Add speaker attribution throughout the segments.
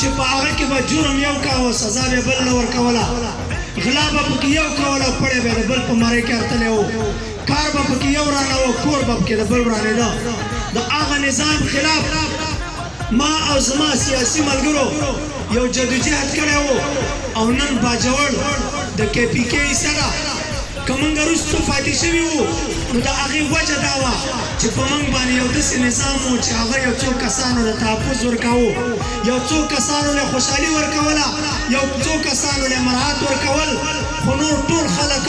Speaker 1: چې په هغه کې به جرم یو کاوه سزا به بل نه ورکوله غلا به پکې یو کوله او پړی به د بل په مرۍ کې ارتلی و کار به پکې یو رانه و کور به پکې د بل ورانېده د هغه نظام خلاف ما او زما سیاسي ملګرو یو جدوجهد کړی و او نن باجوړ د کې پي کې حصه ده که موږ وروستو پاتې شوي وو نو د هغې وجه دا وه چې په موږ باندې یو داسې نظام و چې هغه یو څو کسانو له تحفظ ورکاوه یو څو کسانو له خوشحالي ورکوله یو څو کسانو له مراحت ورکول خو نور ټول خلک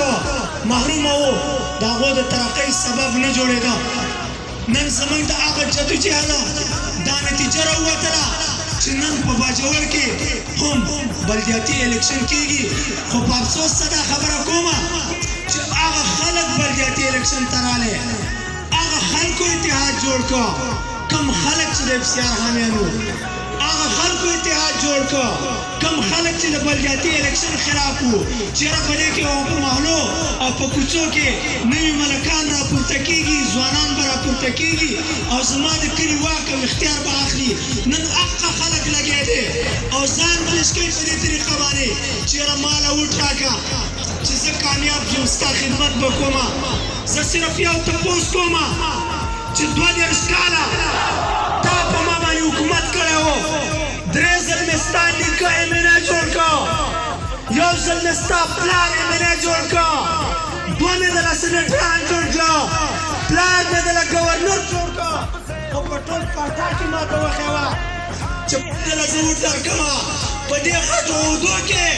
Speaker 1: محرومه وو د هغو د ترقۍ سبب نه جوړېده نن زموږ د هغه جدوجهده دا نتیجه راووتله چې نن په باجوړ کې هم بلدیاتي الیکشن کېږي خو په افسوس څه دا خبره کومه چې هغه خلک بلدیاتي الیکشن ته رالی هغه خلکو اتحاد جوړ کړه کم خلک چې د افسیار حامیان وو هغه خلکو اتحاد جوړ کړه کم خلک چې د بلدیاتي الیکشن خلاف وو چېرې په دې کې په محلو او په کوڅو کې نوي ملکان راپورته کېږي ځوانان به راپورته کېږي او زما د کلي واک او اختیار به اخلي نن هغه خلک لګیا دي او ځان پېش کوي په دې طریقه باندې چېرې ماله وټ راکړه چې زه کامیاب شم ستا خدمت به کومه زه صرف یو تپوس کومه چې 22 کاله تا په ما باندې حکومت کړی و 3 ځل مې ستا نیکه امینه جوړ کړه یو ځل مې ستا پلار امینه جوړ کړه 2 مې دله سینټران جوړ کړه پلار مې دله ګورنر جوړ کړه او په ټول پاټا کې ما ته وښې وه چې دله زه ورکړمه په دې غټو عهدو کې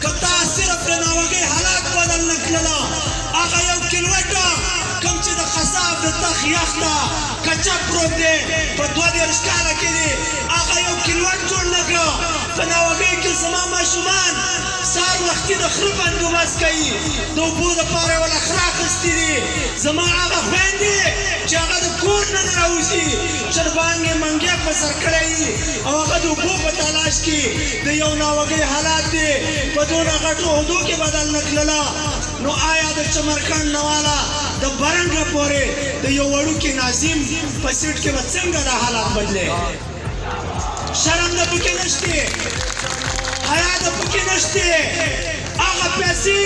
Speaker 1: که تا صرف د ناوګۍ حالات بدل نه کړله هغه یو کیلومتر کوم چې د خصاب د تخ یخ ته کچپ پروت دی په 22 کاله کې دی هغه یو کیلومتر جوړ نه کړه په ناوګۍ کې زما ماشومان سهار وختي د خره بندوبست کوي د اوبو دپاره یې وله خره اخیستي دي زما هغه خویندې چې هغه د کور نه نه راوځي چربان یې منګی په سر کړی او هغه د اوبو په تلاش کې د یو ناوګۍ حالات دی په دونه غټو عهدو کې بدل نه کړله نو آیا د چمرکنډ نه والا د برنګه پورې د یو وړوکي ناظم په سیټ کې به څنګه دا حالات بدلې شرم د پکې نشته حیا د پکې نشته هغه پیسې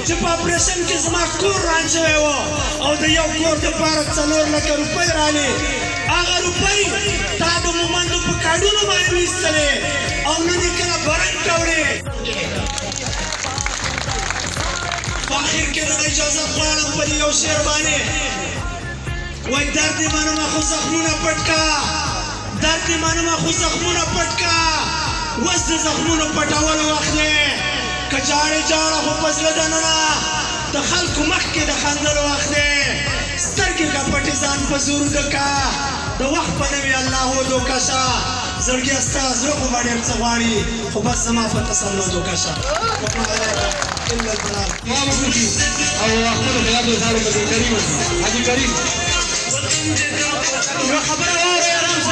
Speaker 1: چې په اپریشن کې زما کور ران شوی و او د یو کور دپاره 4 لکه روپۍ رالې هغه روپۍ تا د مومندو په کاډونو باندې ویستلې او نن یې کله برنګ کوړې په اخر کې نن اجازه غواړم په دې یو شعر باندې وایي درد یې منمه خو زخمونه پټ کا درد یې منمه خو زخمونه پټ کا اوس د زخمونو پټولو وخت دی که جاړې جاړه خو په زړه دننه د خلکو مخکې د خندلو وخت دی سترګې که پټې ځان په زور وډکه د وخت په نوې الله ودوکه شه زړګیه ستا زړه خو به ډېر څه غواړي خو بس زما په تسلط وکړه شه إلا البلاغ ما بقولي أو أخبره بيابو زارو بدي كريم حاجي كريم يا خبر يا رمز